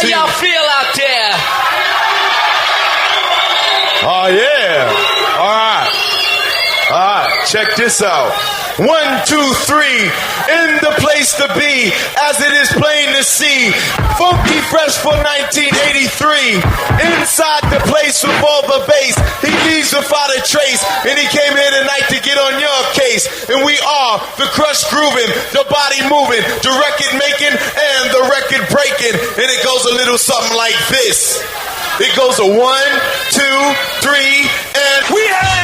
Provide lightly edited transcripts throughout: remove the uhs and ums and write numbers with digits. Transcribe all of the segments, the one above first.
y'all feel out there? Oh, yeah. All right. Check this out. 1, 2, 3, in the place to be, as it is plain to see. Funky Fresh for 1983. Inside the place with all the bass. He leaves without a trace. And he came here tonight to get on your case. And we are the crush grooving, the body moving, the record making, and the record breaking. And it goes a little something like this. It goes a 1, 2, 3, and we had.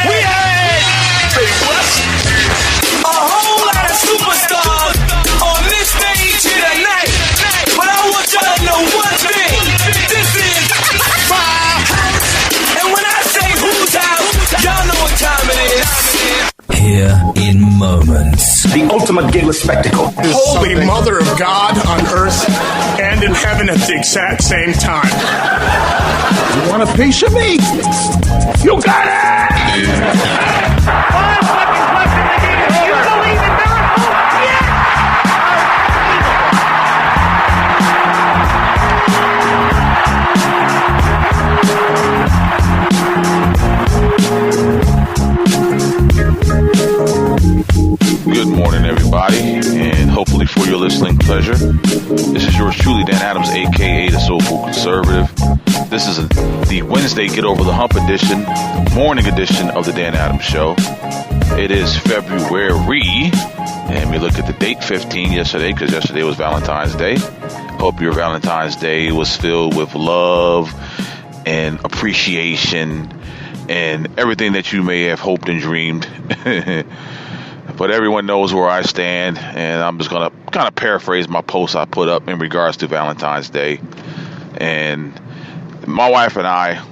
A whole lot of superstars on this stage here tonight. But I want y'all to know one thing. This is my house. And when I say whose house, y'all know what time it is. Here in moments. The ultimate gala spectacle. Holy Mother of God on earth and in heaven at the exact same time. You want a piece of me? You got it! Good morning, everybody, and hopefully for your listening pleasure. This is yours truly, Dan Adams, a.k.a. the Soulful-Conservative. This is the Wednesday Get Over the Hump edition, morning edition of the Dan Adams Show. It is February, and we look at the date 15 yesterday, because yesterday was Valentine's Day. Hope your Valentine's Day was filled with love and appreciation and everything that you may have hoped and dreamed. But everyone knows where I stand, and I'm just going to kind of paraphrase my post I put up in regards to Valentine's Day. And my wife and I,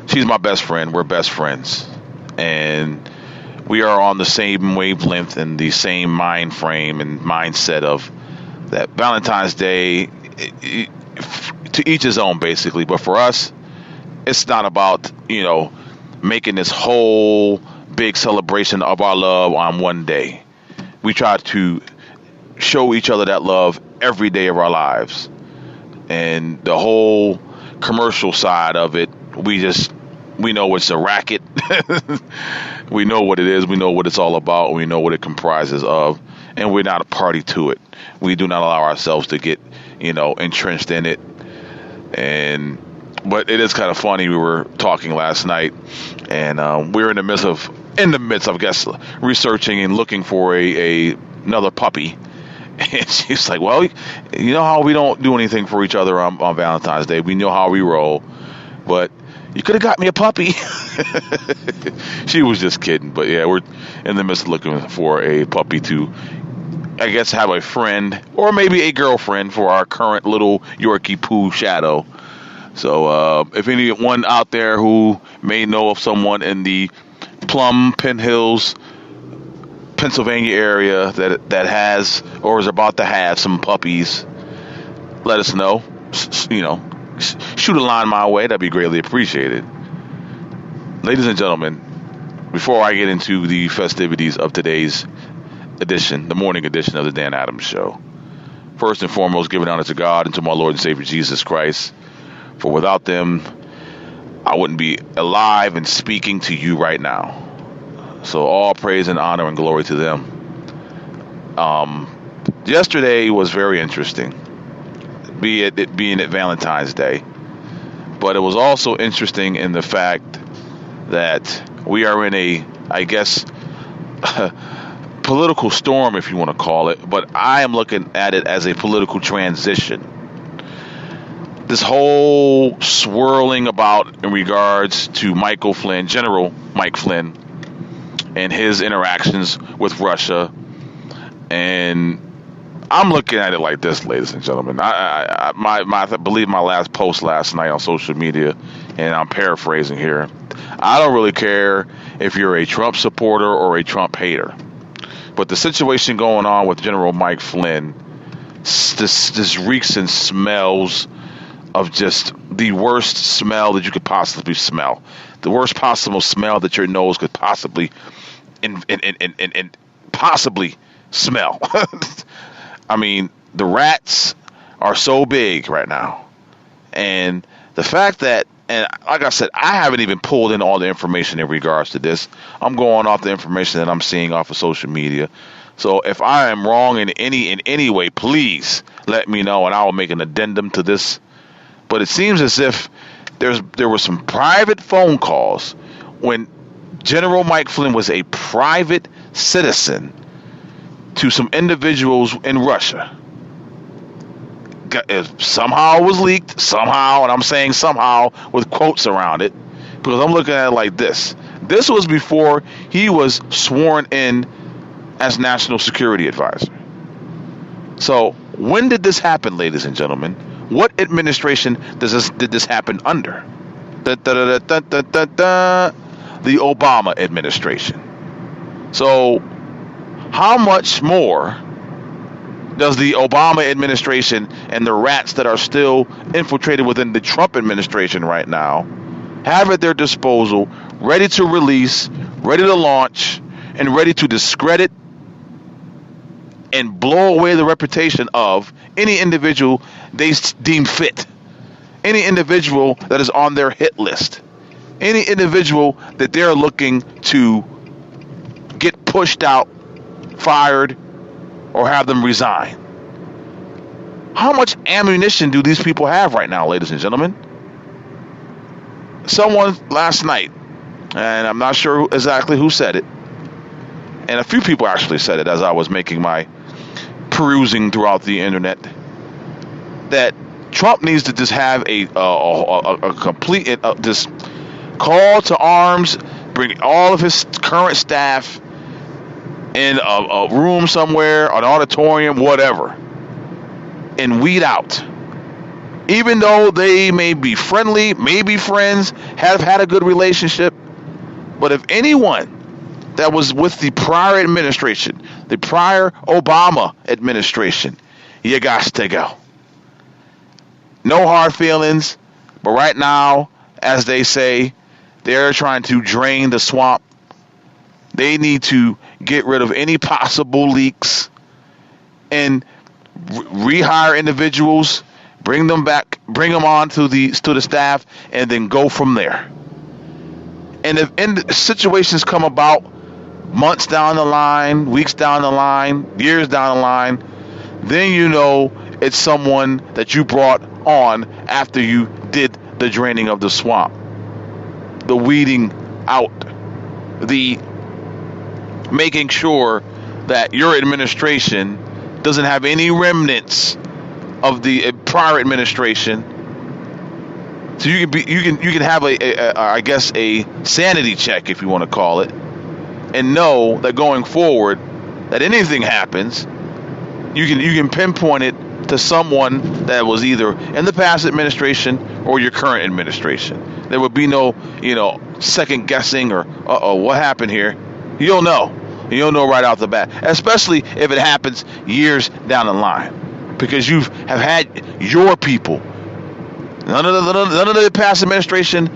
she's my best friend. We're best friends. And we are on the same wavelength and the same mind frame and mindset of that Valentine's Day, to each his own, basically. But for us, it's not about, making this whole big celebration of our love on one day. We try to show each other that love every day of our lives. And the whole commercial side of it, we know it's a racket. We know what it is. We know what it's all about. We know what it comprises of. And we're not a party to it. We do not allow ourselves to get, entrenched in it. But it is kind of funny. We were talking last night, and we were in the midst of, I guess, researching and looking for another puppy. And she's like, well, you know how we don't do anything for each other on Valentine's Day. We know how we roll. But you could have got me a puppy. She was just kidding. But yeah, we're in the midst of looking for a puppy to, I guess, have a friend or maybe a girlfriend for our current little Yorkie Poo Shadow. So if anyone out there who may know of someone in the Plum, Penn Hills, Pennsylvania area that has or is about to have some puppies, let us know. Shoot a line my way. That'd be greatly appreciated. Ladies and gentlemen, before I get into the festivities of today's edition, the morning edition of the Dan Adams Show, first and foremost, giving honor to God and to my Lord and Savior Jesus Christ. For without them, I wouldn't be alive and speaking to you right now. So all praise and honor and glory to them. Yesterday was very interesting, being at Valentine's Day. But it was also interesting in the fact that we are in a, I guess, political storm, if you want to call it. But I am looking at it as a political transition. This whole swirling about in regards to General Mike Flynn, and his interactions with Russia. And I'm looking at it like this, ladies and gentlemen. I believe my last post last night on social media, and I'm paraphrasing here. I don't really care if you're a Trump supporter or a Trump hater. But the situation going on with General Mike Flynn, this reeks and smells of just the worst smell that you could possibly smell. The worst possible smell that your nose could possibly possibly smell. I mean, the rats are so big right now. And the fact that, and like I said, I haven't even pulled in all the information in regards to this. I'm going off the information that I'm seeing off of social media. So if I am wrong in any way, please let me know, and I will make an addendum to this. But it seems as if there were some private phone calls when General Mike Flynn was a private citizen to some individuals in Russia. Somehow it was leaked, somehow, and I'm saying somehow with quotes around it, because I'm looking at it like this. This was before he was sworn in as National Security Advisor. So when did this happen, ladies and gentlemen? What administration did this happen under? The Obama administration. So how much more does the Obama administration and the rats that are still infiltrated within the Trump administration right now have at their disposal, ready to release, ready to launch, and ready to discredit and blow away the reputation of any individual they deem fit, any individual that is on their hit list, any individual that they're looking to get pushed out, fired, or have them resign? How much ammunition do these people have right now, ladies and gentlemen? Someone last night, and I'm not sure exactly who said it, and a few people actually said it as I was making my perusing throughout the internet, that Trump needs to just have a complete this call to arms, bring all of his current staff in a room somewhere, an auditorium, whatever, and weed out. Even though they may be friendly, may be friends, have had a good relationship, but if anyone that was with the prior administration, the prior Obama administration, you got to go. No hard feelings, but right now, as they say, they're trying to drain the swamp. They need to get rid of any possible leaks and rehire individuals, bring them back, bring them on to the staff, and then go from there. And if situations come about months down the line, weeks down the line, years down the line, then you know it's someone that you brought on after you did the draining of the swamp, the weeding out, the making sure that your administration doesn't have any remnants of the prior administration. So you can have a sanity check, if you want to call it, and know that going forward, that anything happens, you can pinpoint it to someone that was either in the past administration or your current administration. There would be no, second guessing or what happened here. You'll know. You'll know right off the bat, especially if it happens years down the line, because you have had your people. None of the past administration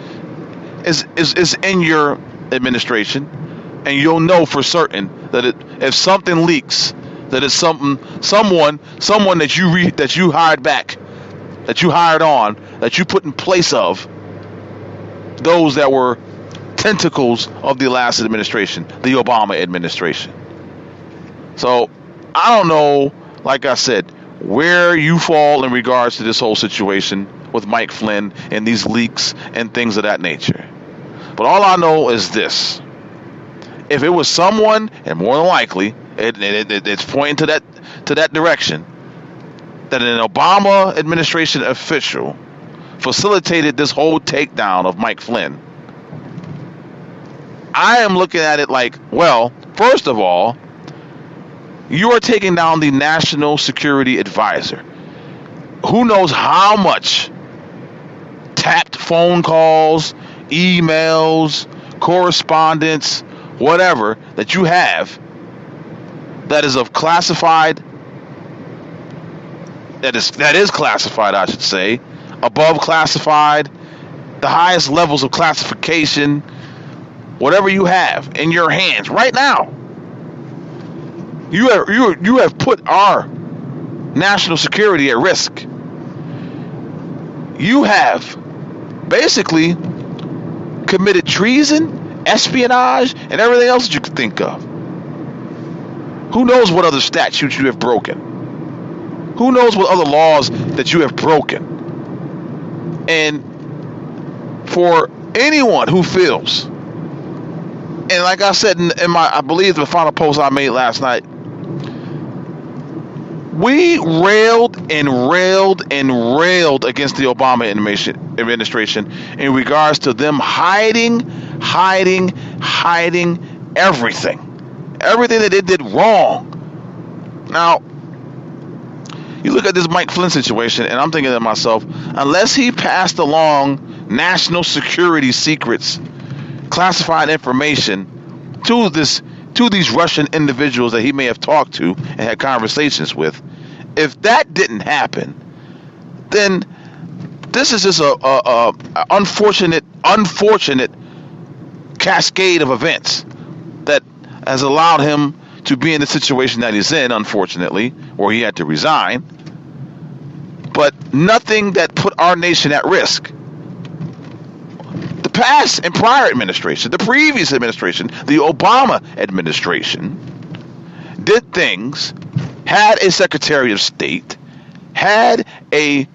is in your administration, and you'll know for certain that if something leaks, that it's someone that you hired back, that you hired on, that you put in place of those that were tentacles of the last administration, the Obama administration. So I don't know, like I said, where you fall in regards to this whole situation with Mike Flynn and these leaks and things of that nature. But all I know is this: if it was someone, and more than likely, it's pointing to that direction, that an Obama administration official facilitated this whole takedown of Mike Flynn, I am looking at it like, well, first of all, you are taking down the National Security Advisor. Who knows how much tapped phone calls, emails, correspondence, whatever that you have that is of classified, that is classified, I should say, above classified, the highest levels of classification, whatever you have in your hands right now. You have put our national security at risk. you have basically committed treason, espionage, and everything else that you could think of. Who knows what other statutes you have broken? Who knows what other laws that you have broken? And for anyone who feels, and like I said in my, I believe the final post I made last night, we railed and railed and railed against the Obama administration in regards to them hiding everything that they did wrong. Now, you look at this Mike Flynn situation, and I'm thinking to myself, unless he passed along national security secrets, classified information to these Russian individuals that he may have talked to and had conversations with, if that didn't happen, then this is just a unfortunate cascade of events that has allowed him to be in the situation that he's in, unfortunately, where he had to resign, but nothing that put our nation at risk. The past and prior administration, the previous administration, the Obama administration, did things, had a Secretary of State, had a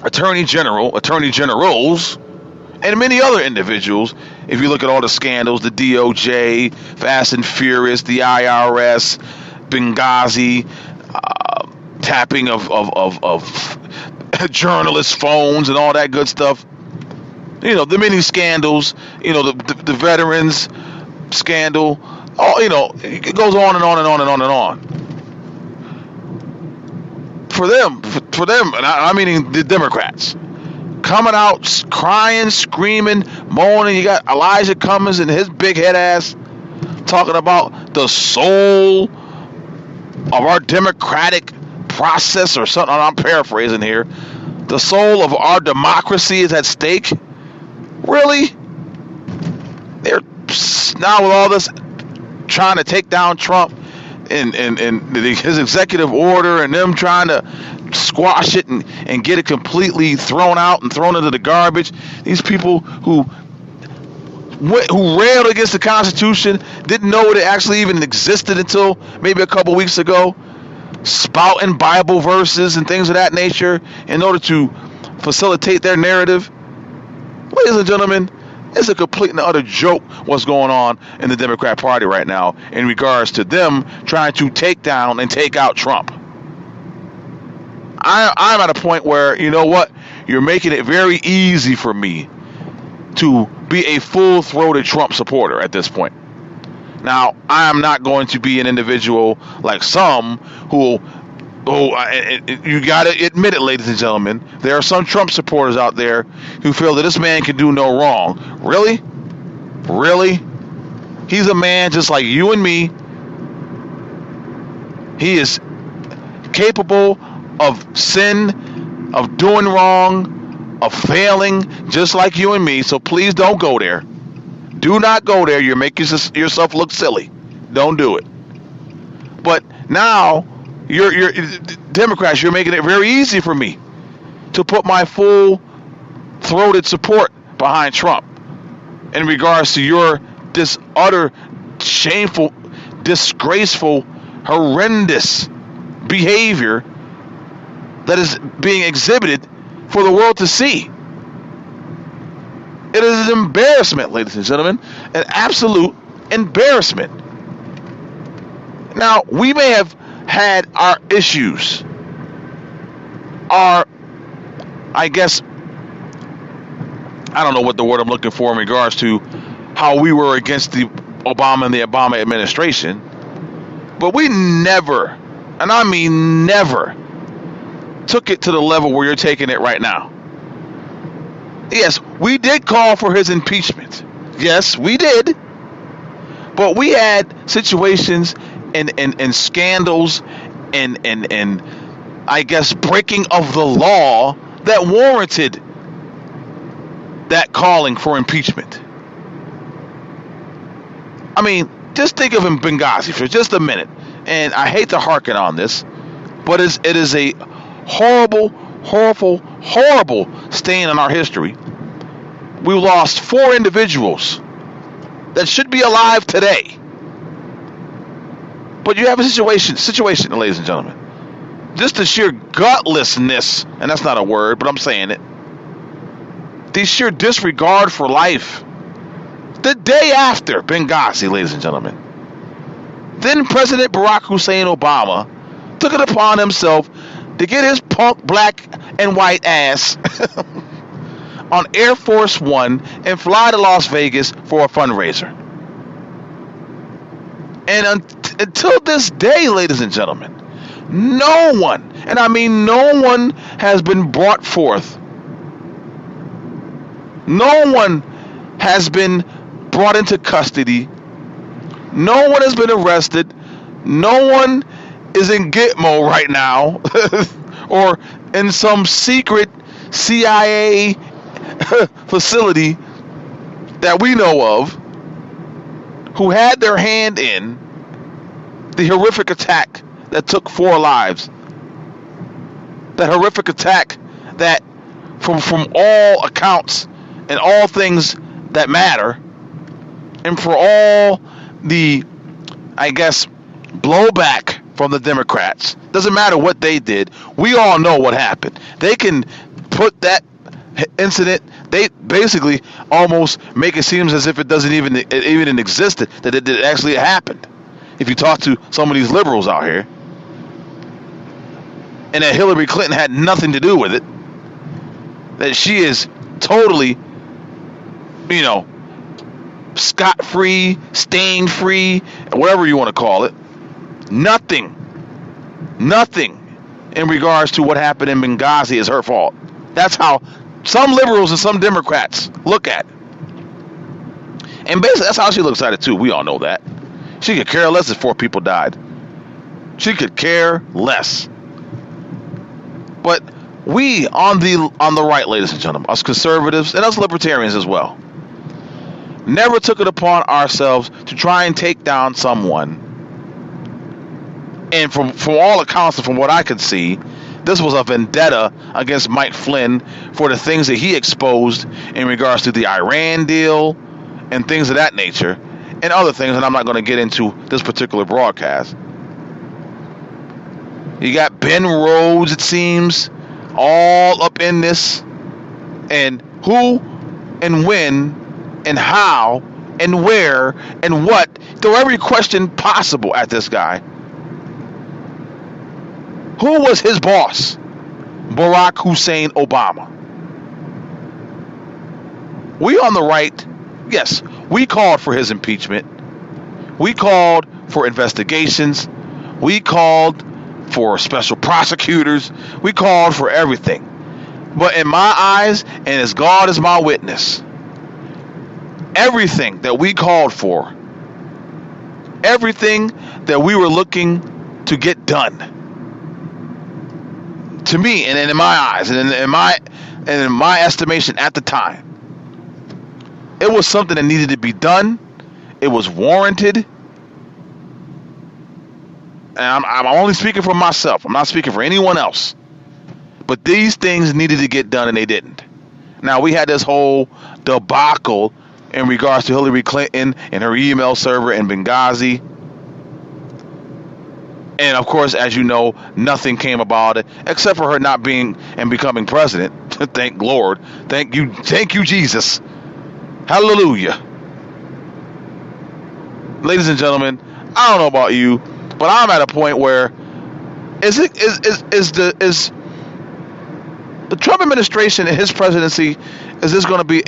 Attorney Generals, and many other individuals. If you look at all the scandals, the DOJ, Fast and Furious, the IRS, Benghazi, tapping of journalists' phones and all that good stuff. You know, the many scandals, you know, the veterans scandal, you know, it goes on and on and on and on and on. For them, and I'm meaning the Democrats, coming out, crying, screaming, moaning. You got Elijah Cummings and his big head ass talking about the soul of our democratic process or something. I'm paraphrasing here. The soul of our democracy is at stake. Really? They're now with all this trying to take down Trump and his executive order, and them trying to squash it and get it completely thrown out and thrown into the garbage. These people who railed against the Constitution, didn't know it actually even existed until maybe a couple weeks ago, spouting Bible verses and things of that nature in order to facilitate their narrative. Ladies and gentlemen, it's a complete and utter joke what's going on in the Democrat Party right now in regards to them trying to take down and take out Trump. I'm at a point where, you know what, you're making it very easy for me to be a full-throated Trump supporter at this point. Now, I am not going to be an individual like some who you got to admit it, ladies and gentlemen, there are some Trump supporters out there who feel that this man can do no wrong. Really? Really? He's a man just like you and me. He is capable of sin, of doing wrong, of failing, just like you and me. So please don't go there. Do not go there. You're making yourself look silly. Don't do it. But now, you're Democrats, you're making it very easy for me to put my full-throated support behind Trump in regards to your utter shameful, disgraceful, horrendous behavior that is being exhibited for the world to see. It is an embarrassment, ladies and gentlemen, an absolute embarrassment. Now, we may have had our issues, I guess, I don't know what the word I'm looking for in regards to how we were against the Obama and the Obama administration, but we never, and I mean never, took it to the level where you're taking it right now. Yes, we did call for his impeachment. Yes, we did. But we had situations and scandals and I guess breaking of the law that warranted that calling for impeachment. I mean, just think of Benghazi for just a minute. And I hate to harken on this, but it is a horrible, horrible stain on our history. We lost 4 individuals that should be alive today. But you have a situation, ladies and gentlemen. Just the sheer gutlessness, and that's not a word, but I'm saying it. The sheer disregard for life. The day after Benghazi, ladies and gentlemen. Then President Barack Hussein Obama took it upon himself to get his punk black and white ass on Air Force One and fly to Las Vegas for a fundraiser. And until this day, ladies and gentlemen, no one, and I mean no one, has been brought forth. No one has been brought into custody. No one has been arrested. No one is in Gitmo right now or in some secret CIA facility that we know of who had their hand in the horrific attack that took 4 lives. That horrific attack that from all accounts and all things that matter, and for all the, I guess, blowback from the Democrats, doesn't matter what they did, we all know what happened. They can put that incident, they basically almost make it seem as if it doesn't even exist, that it actually happened. If you talk to some of these liberals out here, and that Hillary Clinton had nothing to do with it, that she is totally, scot-free, stain-free, whatever you want to call it. Nothing in regards to what happened in Benghazi is her fault. That's how some liberals and some Democrats look at it. And basically, that's how she looks at it too. We all know that. She could care less if 4 people died. She could care less. But we on the right, ladies and gentlemen, us conservatives and us libertarians as well, never took it upon ourselves to try and take down someone. And from all accounts and from what I could see, this was a vendetta against Mike Flynn for the things that he exposed in regards to the Iran deal and things of that nature, and other things that I'm not going to get into this particular broadcast. You got Ben Rhodes, it seems, all up in this, and who and when and how and where and what. Throw every question possible at this guy. Who was his boss? Barack Hussein Obama. We on the right, yes, we called for his impeachment. We called for investigations. We called for special prosecutors. We called for everything. But in my eyes, and as God is my witness, everything that we called for, everything that we were looking to get done, to me and in my eyes and in my estimation at the time, it was something that needed to be done. It was warranted. And I'm only speaking for myself. I'm not speaking for anyone else. But these things needed to get done, and they didn't. Now, we had this whole debacle in regards to Hillary Clinton and her email server in Benghazi. And, of course, as you know, nothing came about it, except for her not being and becoming president. Thank Lord. Thank you, Jesus. Hallelujah. Ladies and gentlemen, I don't know about you, but I'm at a point where is the Trump administration and his presidency, is this going to be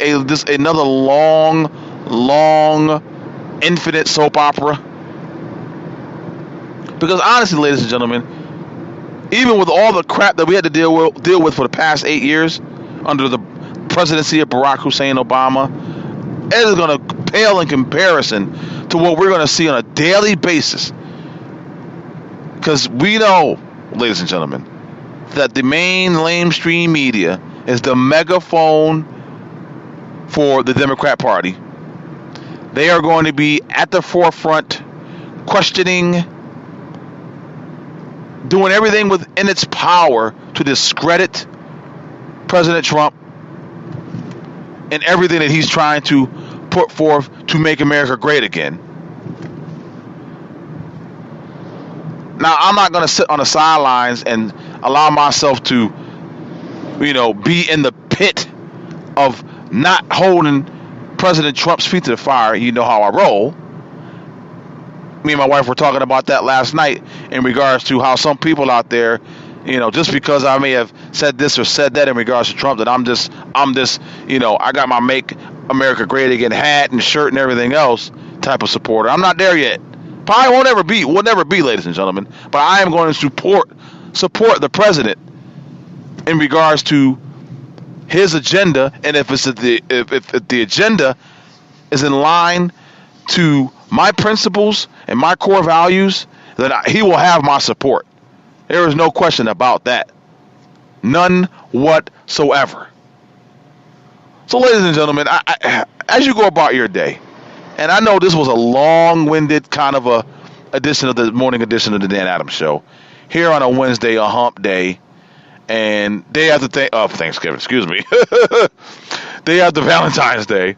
another long, infinite soap opera? Because honestly, ladies and gentlemen, even with all the crap that we had to deal with for the past 8 years under the presidency of Barack Hussein Obama, it is going to pale in comparison to what we're going to see on a daily basis. Because we know, ladies and gentlemen, that the mainstream media is the megaphone for the Democrat Party. They are going to be at the forefront, questioning, doing everything within its power to discredit President Trump and everything that he's trying to put forth to make America great again. Now, I'm not going to sit on the sidelines and allow myself to, be in the pit of not holding President Trump's feet to the fire. You know how I roll. Me and my wife were talking about that last night in regards to how some people out there, just because I may have said this or said that in regards to Trump, that I'm just, I got my Make America Great Again hat and shirt and everything else type of supporter. I'm not there yet. Probably will never be, ladies and gentlemen. But I am going to support the president in regards to his agenda, and if the agenda is in line to my principles and my core values, then he will have my support. There is no question about that. None whatsoever. So, ladies and gentlemen, as you go about your day, and I know this was a long-winded kind of a morning edition of the Dan Adams Show, here on a Wednesday, a hump day, and day after Thanksgiving, excuse me, day after Valentine's Day.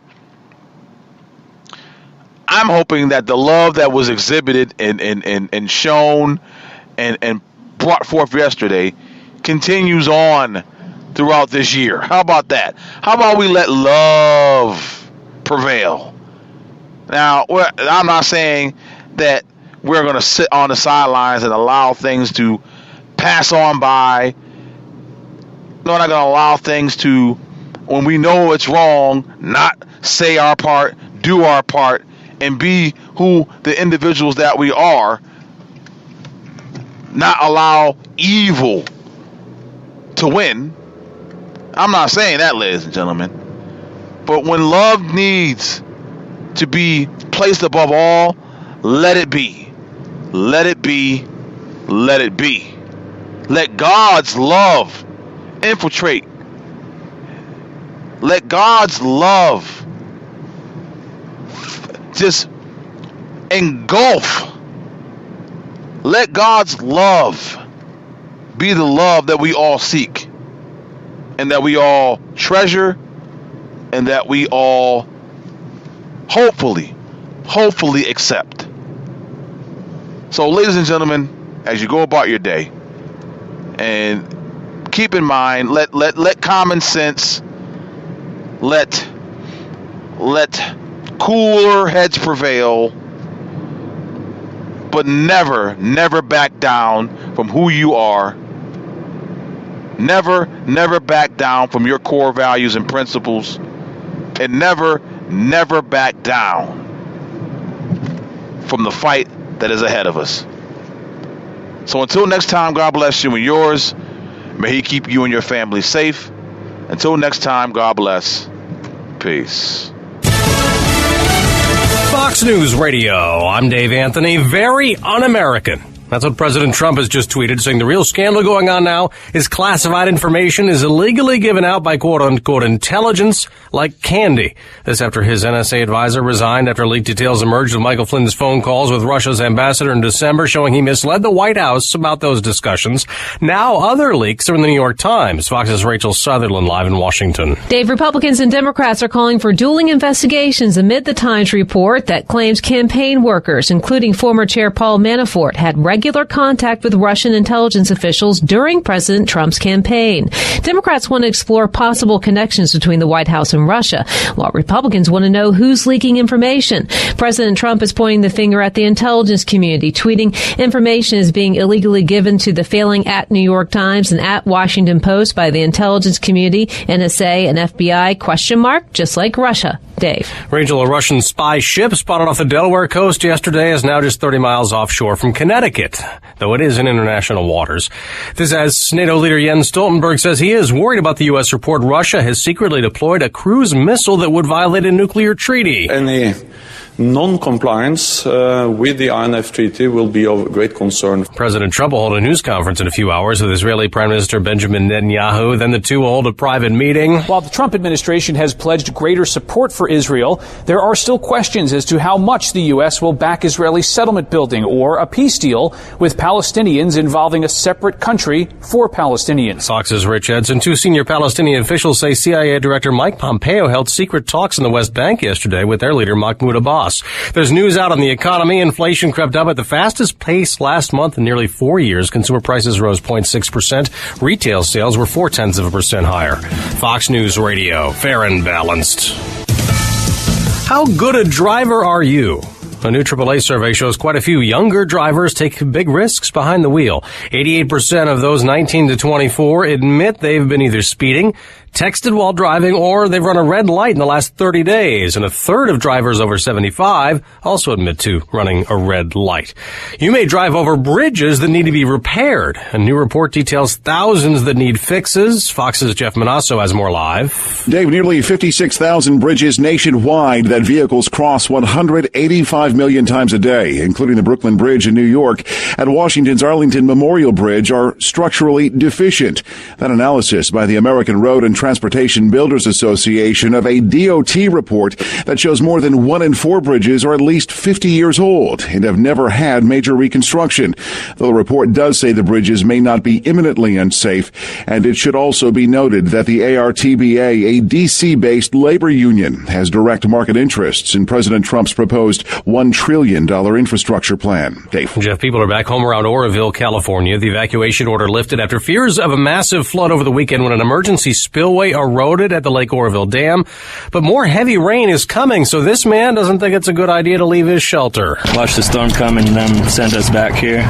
I'm hoping that the love that was exhibited and shown and brought forth yesterday continues on throughout this year. How about that? How about we let love prevail? Now, I'm not saying that we're going to sit on the sidelines and allow things to pass on by. We're not going to allow things to, when we know it's wrong, not say our part, do our part, and be who the individuals that we are, not allow evil to win. I'm not saying that, ladies and gentlemen. But when love needs to be placed above all, let it be. Let it be. Let it be. Let God's love infiltrate. Let God's love just engulf. Let God's love be the love that we all seek, and that we all treasure, and that we all hopefully accept. So, ladies and gentlemen, as you go about your day, and keep in mind, let common sense, let cooler heads prevail, but never back down from who you are. Never back down from your core values and principles, and never back down from the fight that is ahead of us. So until next time, God bless you and yours. May He keep you and your family safe. Until next time, God bless. Peace. Fox News Radio. I'm Dave Anthony. Very un-American. That's what President Trump has just tweeted, saying the real scandal going on now is classified information is illegally given out by quote-unquote intelligence like candy. This after his NSA advisor resigned after leaked details emerged of Michael Flynn's phone calls with Russia's ambassador in December, showing he misled the White House about those discussions. Now other leaks are in the New York Times. Fox's Rachel Sutherland live in Washington. Dave, Republicans and Democrats are calling for dueling investigations amid the Times report that claims campaign workers, including former Chair Paul Manafort, had regular contact with Russian intelligence officials during President Trump's campaign. Democrats want to explore possible connections between the White House and Russia, while Republicans want to know who's leaking information. President Trump is pointing the finger at the intelligence community, tweeting information is being illegally given to the failing @New York Times and @Washington Post by the intelligence community, NSA, and FBI, ? Just like Russia. Dave. Rachel, a Russian spy ship spotted off the Delaware coast yesterday is now just 30 miles offshore from Connecticut, though it is in international waters. This as NATO leader Jens Stoltenberg says he is worried about the U.S. report Russia has secretly deployed a cruise missile that would violate a nuclear treaty. Any non-compliance with the INF Treaty will be of great concern. President Trump will hold a news conference in a few hours with Israeli Prime Minister Benjamin Netanyahu. Then the two will hold a private meeting. While the Trump administration has pledged greater support for Israel, there are still questions as to how much the U.S. will back Israeli settlement building or a peace deal with Palestinians involving a separate country for Palestinians. Fox's Rich Edson. Two senior Palestinian officials say CIA Director Mike Pompeo held secret talks in the West Bank yesterday with their leader Mahmoud Abbas. There's news out on the economy. Inflation crept up at the fastest pace last month in nearly 4 years. Consumer prices rose 0.6%. Retail sales were 0.4% higher. Fox News Radio, fair and balanced. How good a driver are you? A new AAA survey shows quite a few younger drivers take big risks behind the wheel. 88% of those 19 to 24 admit they've been either speeding, texted while driving, or they've run a red light in the last 30 days. And a third of drivers over 75 also admit to running a red light. You may drive over bridges that need to be repaired. A new report details thousands that need fixes. Fox's Jeff Manasso has more live. Dave, nearly 56,000 bridges nationwide that vehicles cross 185 million times a day, including the Brooklyn Bridge in New York and Washington's Arlington Memorial Bridge, are structurally deficient. That analysis by the American Road and Transportation Builders Association of a DOT report that shows more than 1 in 4 bridges are at least 50 years old and have never had major reconstruction. Though the report does say the bridges may not be imminently unsafe, and it should also be noted that the ARTBA, a D.C.-based labor union, has direct market interests in President Trump's proposed $1 trillion infrastructure plan. Dave. Jeff, people are back home around Oroville, California. The evacuation order lifted after fears of a massive flood over the weekend when an emergency spillway eroded at the Lake Oroville Dam. But more heavy rain is coming, so this man doesn't think it's a good idea to leave his shelter. Watch the storm come and then send us back here.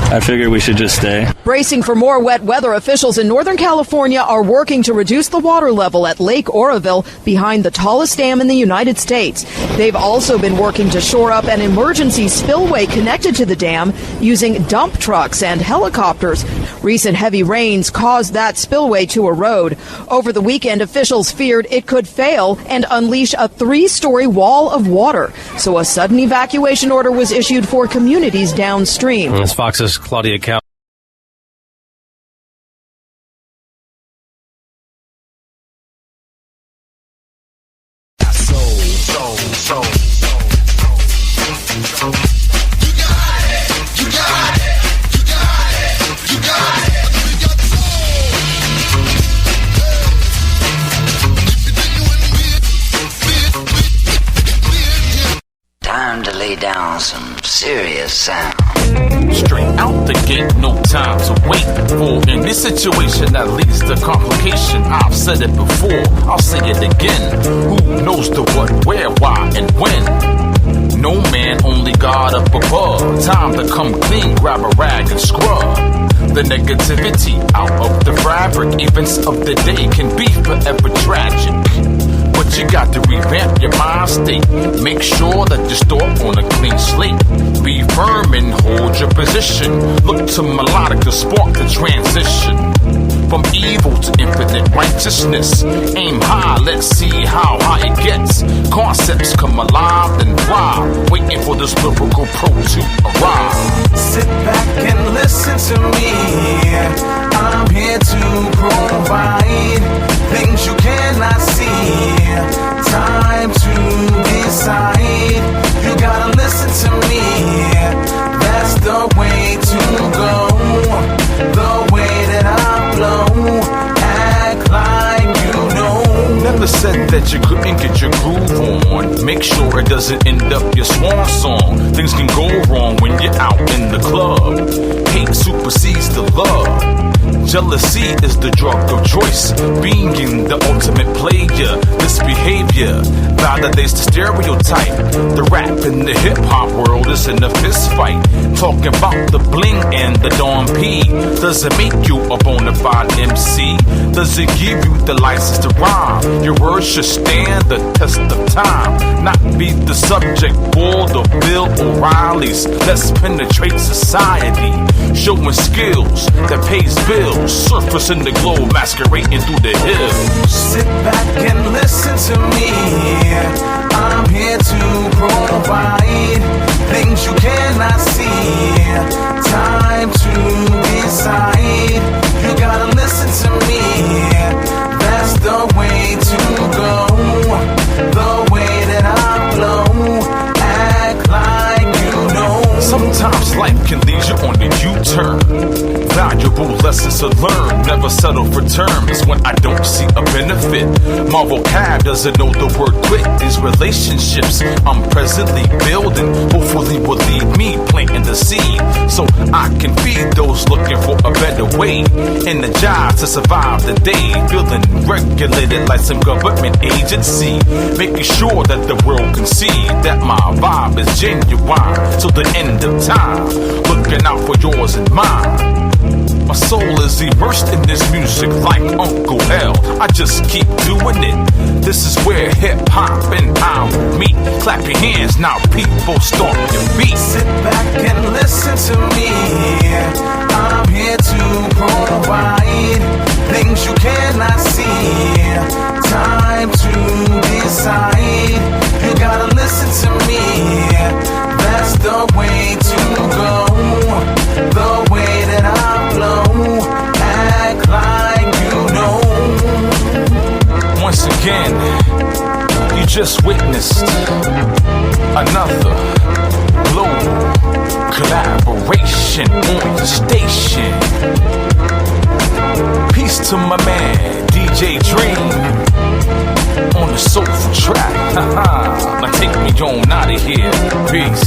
I figured we should just stay. Bracing for more wet weather, officials in Northern California are working to reduce the water level at Lake Oroville behind the tallest dam in the United States. They've also been working to shore up an emergency spillway connected to the dam using dump trucks and helicopters. Recent heavy rains caused that spillway to erode. Over the weekend, officials feared it could fail and unleash a 3-story wall of water. So a sudden evacuation order was issued for communities downstream. As Fox's Claudia Cal. Time to lay down some serious sound. Straight out the gate, no time to wait for any situation that leads to complication. I've said it before, I'll say it again. Who knows the what, where, why, and when? No man, only God up above. Time to come clean, grab a rag and scrub the negativity out of the fabric. Events of the day can be forever tragic, but you got to revamp your mind state. Make sure that you start on a clean slate. Be firm and hold your position. Look to melodic to spark the transition. From evil to infinite righteousness. Aim high, let's see how high it gets. Concepts come alive and thrive. Waiting for this lyrical pro to arrive. Sit back and listen to me. I'm here to provide things you cannot see. Time to decide. You gotta listen to me. That's the way to go. The way that I flow. Act like you know. Never said that you couldn't get your groove on. Make sure it doesn't end up your swan song. Things can go wrong when you're out in the club. Hate supersedes the love. Jealousy is the drug of choice. Being the ultimate player. This behavior validates the stereotype. The rap and the hip-hop world is in a fist fight. Talking about the bling and the Dawn P. Does it make you a bona fide MC? Does it give you the license to rhyme? Your words should stand the test of time. Not be the subject for the Bill O'Reillys. Let's penetrate society. Showing skills that pays bills. Surface in the glow, masquerading through the hills. Sit back and listen to me. I'm here to provide things you cannot see. Time to decide. You gotta listen to me. That's the way to go. The way that I flow. Act like you know. Sometimes life can lead you on a U-turn. Valuable lessons to learn. Never settle for terms when I don't see a benefit. My vocab doesn't know the word quit. These relationships I'm presently building hopefully will lead me planting the seed, so I can feed those looking for a better way. Energized to survive the day, feeling regulated like some government agency, making sure that the world can see that my vibe is genuine till the end of time. Looking out for yours and mine. My soul is immersed in this music like Uncle L. I just keep doing it. This is where hip-hop and I will meet. Clap your hands now, people, stomp your feet. Sit back and listen to me. I'm here to provide things you cannot see. Time to decide. You gotta listen to me. That's the way to go. The way that I flow. Act like you know. Once again, you just witnessed another global collaboration on the station. Peace to my man, DJ Dream, on the soulful track. Now take me on out of here. Peace.